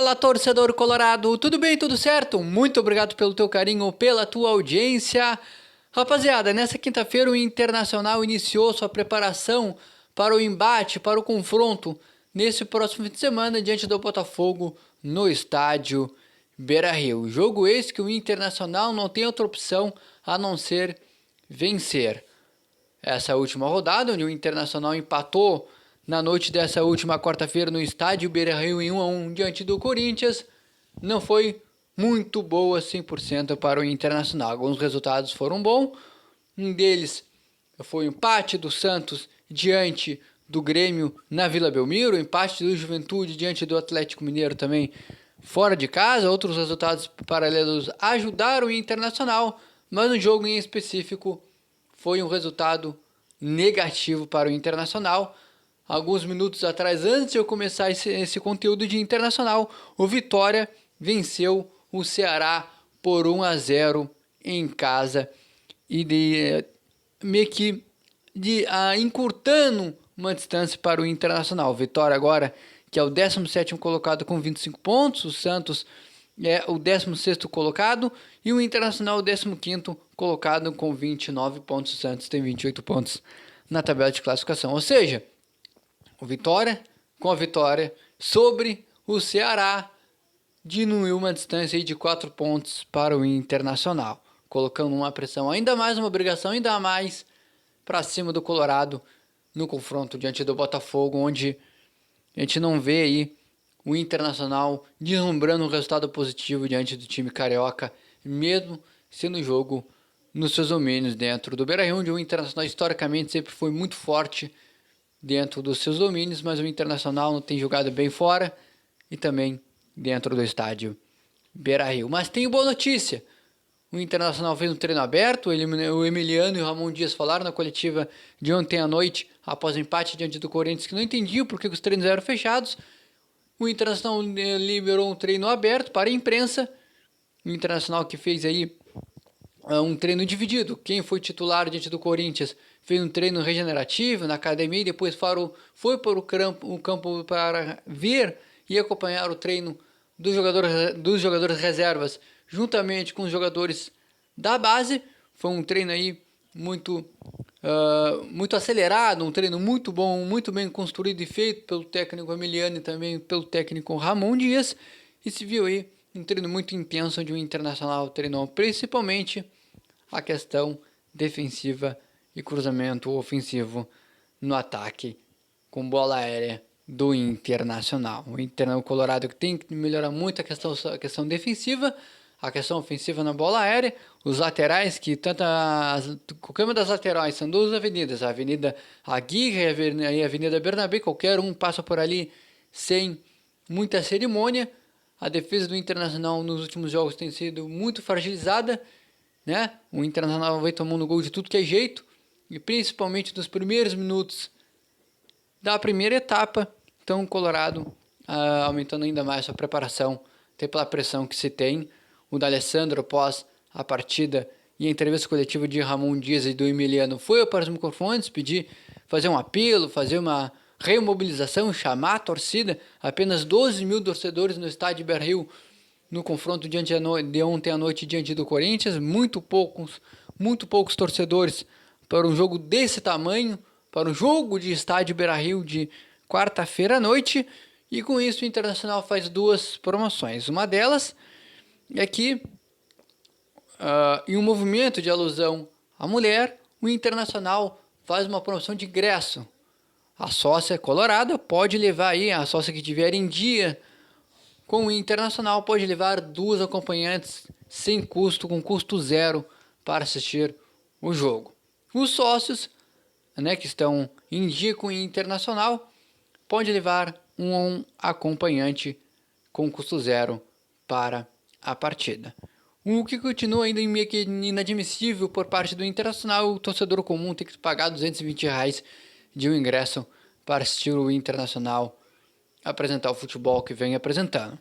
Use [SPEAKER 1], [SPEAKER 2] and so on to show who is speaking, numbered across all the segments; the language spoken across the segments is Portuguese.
[SPEAKER 1] Fala, torcedor colorado, tudo bem, tudo certo? Muito obrigado pelo teu carinho, pela tua audiência. Rapaziada, nessa quinta-feira o Internacional iniciou sua preparação para o embate, para o confronto, nesse próximo fim de semana diante do Botafogo no estádio Beira-Rio. Jogo esse que o Internacional não tem outra opção a não ser vencer. Essa última rodada, onde o Internacional empatou na noite dessa última quarta-feira no estádio Beira-Rio em 1-1 diante do Corinthians, não foi muito boa 100% para o Internacional. Alguns resultados foram bons, um deles foi o empate do Santos diante do Grêmio na Vila Belmiro, o empate do Juventude diante do Atlético Mineiro também fora de casa. Outros resultados paralelos ajudaram o Internacional, mas no jogo em específico foi um resultado negativo para o Internacional. Alguns minutos atrás, antes de eu começar esse conteúdo de Internacional, o Vitória venceu o Ceará por 1-0 em casa e meio que encurtando uma distância para o Internacional. Vitória agora, que é o 17º colocado com 25 pontos, o Santos é o 16º colocado e o Internacional o 15º colocado com 29 pontos. O Santos tem 28 pontos na tabela de classificação, ou seja, o Vitória, com a vitória sobre o Ceará, diminuiu uma distância de 4 pontos para o Internacional, colocando uma pressão ainda mais, uma obrigação ainda mais para cima do Colorado no confronto diante do Botafogo, onde a gente não vê aí o Internacional deslumbrando um resultado positivo diante do time carioca, mesmo sendo o jogo nos seus domínios dentro do Beira-Rio, onde o Internacional historicamente sempre foi muito forte dentro dos seus domínios, mas o Internacional não tem jogado bem fora e também dentro do estádio Beira-Rio. Mas tem boa notícia, o Internacional fez um treino aberto, o Emiliano e o Ramon Dias falaram na coletiva de ontem à noite, após o empate diante do Corinthians, que não entendiam porque os treinos eram fechados. O Internacional liberou um treino aberto para a imprensa, o Internacional que fez aí um treino dividido. Quem foi titular diante do Corinthians fez um treino regenerativo na academia e depois foi para o campo para ver e acompanhar o treino dos jogadores reservas juntamente com os jogadores da base. Foi um treino aí muito acelerado, um treino muito bom, muito bem construído e feito pelo técnico Emiliano e também pelo técnico Ramon Dias, e se viu aí um treino muito intenso onde o Internacional treinou principalmente a questão defensiva e cruzamento ofensivo no ataque com bola aérea do Internacional. O Colorado que tem que melhorar muito a questão defensiva, a questão ofensiva na bola aérea, os laterais, que qualquer uma das laterais são duas avenidas, a Avenida Aguirre e a Avenida Bernabé, qualquer um passa por ali sem muita cerimônia. A defesa do Internacional nos últimos jogos tem sido muito fragilizada, né? O Internacional vai tomando gol de tudo que é jeito, e principalmente nos primeiros minutos da primeira etapa. Então o Colorado aumentando ainda mais sua preparação, até pela pressão que se tem. O D'Alessandro, após a partida e a entrevista coletiva de Ramon Dias e do Emiliano, foi para os microfones fazer um apelo, fazer uma remobilização, chamar a torcida. Apenas 12 mil torcedores no estádio Beira-Rio no confronto de ontem à noite diante do Corinthians. Muito poucos torcedores para um jogo desse tamanho, para um jogo de estádio Beira-Rio de quarta-feira à noite. E com isso o Internacional faz duas promoções. Uma delas é que, em um movimento de alusão à mulher, o Internacional faz uma promoção de ingresso. A sócia colorada pode levar aí, a sócia que tiver em dia com o Internacional pode levar duas acompanhantes sem custo, com custo zero, para assistir o jogo. Os sócios, né, que estão em dia com o Internacional, pode levar um acompanhante com custo zero para a partida. O que continua ainda meio que inadmissível por parte do Internacional, o torcedor comum tem que pagar R$220 de um ingresso para assistir o Internacional apresentar o futebol que vem apresentando.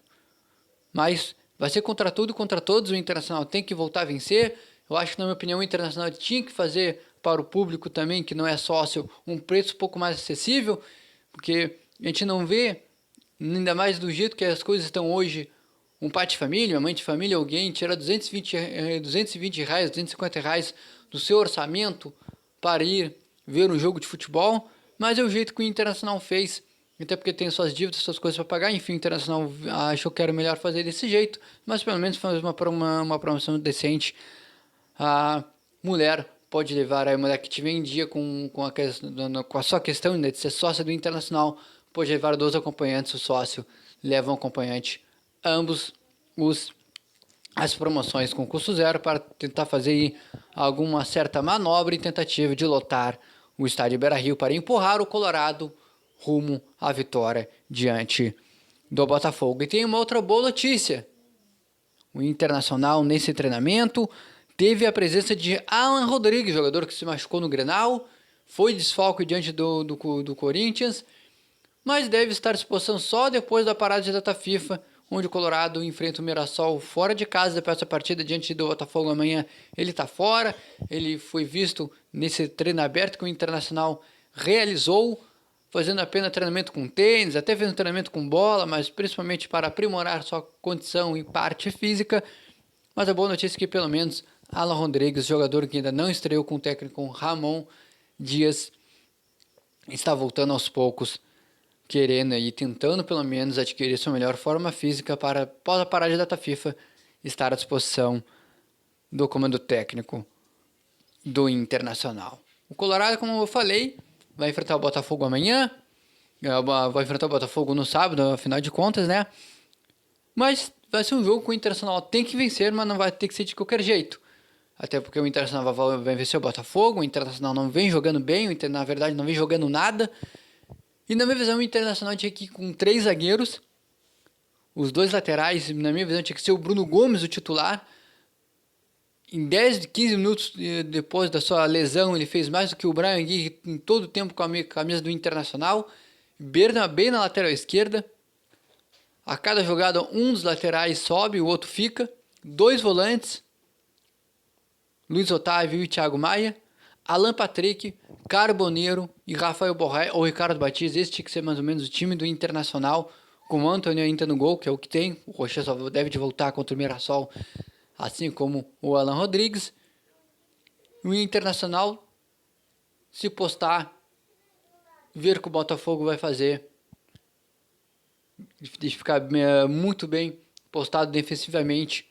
[SPEAKER 1] Mas vai ser contra tudo e contra todos. O Internacional tem que voltar a vencer. Eu acho que, na minha opinião, o Internacional tinha que fazer para o público também, que não é sócio, um preço um pouco mais acessível, porque a gente não vê ainda mais do jeito que as coisas estão hoje. Um pai de família, uma mãe de família, alguém tira R$ 220, R$ 250 do seu orçamento para ir ver um jogo de futebol, mas é o jeito que o Internacional fez, até porque tem suas dívidas, suas coisas para pagar. Enfim, o Internacional achou que era melhor fazer desse jeito, mas pelo menos fazer uma promoção decente. A mulher pode levar, a mulher que tiver em dia com a sua questão de ser sócia do Internacional, pode levar 2 acompanhantes. O sócio leva um acompanhante, ambos as promoções com custo zero, para tentar fazer alguma certa manobra e tentativa de lotar o estádio Beira-Rio para empurrar o Colorado rumo à vitória diante do Botafogo. E tem uma outra boa notícia: o Internacional, nesse treinamento, teve a presença de Alan Rodrigues, jogador que se machucou no Grenal, foi desfalque diante do Corinthians, mas deve estar à disposição só depois da parada de data FIFA, onde o Colorado enfrenta o Mirassol fora de casa para essa partida diante do Botafogo amanhã. Ele está fora, ele foi visto nesse treino aberto que o Internacional realizou, fazendo apenas treinamento com tênis, até fez um treinamento com bola, mas principalmente para aprimorar sua condição e parte física. Mas a boa notícia é que pelo menos Alan Rodrigues, jogador que ainda não estreou com o técnico Ramon Dias, está voltando aos poucos, querendo e tentando pelo menos adquirir sua melhor forma física para, após a parada de data FIFA, estar à disposição do comando técnico do Internacional. O Colorado, como eu falei, vai enfrentar o Botafogo amanhã, vai enfrentar o Botafogo no sábado, afinal de contas, né? Mas vai ser um jogo que o Internacional tem que vencer, mas não vai ter que ser de qualquer jeito. Até porque o Internacional vai vencer o Botafogo, o Internacional não vem jogando bem, na verdade não vem jogando nada. E na minha visão, o Internacional tinha que ir com 3 zagueiros. Os 2 laterais, na minha visão, tinha que ser o Bruno Gomes, o titular. Em 10, 15 minutos depois da sua lesão, ele fez mais do que o Brian Aguirre em todo o tempo com a camisa do Internacional. Berna bem na lateral esquerda. A cada jogada, um dos laterais sobe, o outro fica. 2 volantes, Luiz Otávio e Thiago Maia. Alan Patrick, Carboneiro e Rafael Borré ou Ricardo Batista. Esse tinha que ser mais ou menos o time do Internacional, com o Antônio ainda no gol, que é o que tem. O Rocher só deve de voltar contra o Mirassol, assim como o Alan Rodrigues. O Internacional, se postar, ver o que o Botafogo vai fazer, de ficar muito bem postado defensivamente,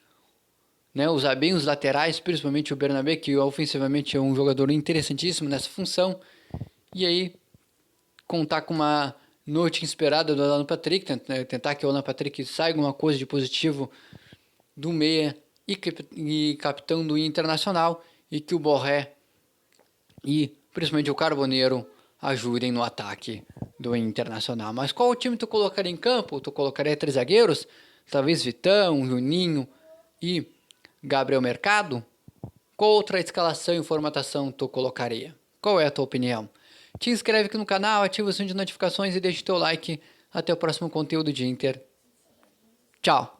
[SPEAKER 1] né, usar bem os laterais, principalmente o Bernabé, que ofensivamente é um jogador interessantíssimo nessa função, e aí contar com uma noite inspirada do Alan Patrick, tentar que o Alan Patrick saia alguma coisa de positivo do meia e capitão do Internacional, e que o Borré e principalmente o Carboneiro ajudem no ataque do Internacional. Mas qual time tu colocaria em campo? Tu colocaria 3 zagueiros? Talvez Vitão, Juninho e Gabriel Mercado? Qual outra escalação e formatação tu colocaria? Qual é a tua opinião? Te inscreve aqui no canal, ativa o sininho de notificações e deixa o teu like. Até o próximo conteúdo de Inter. Tchau!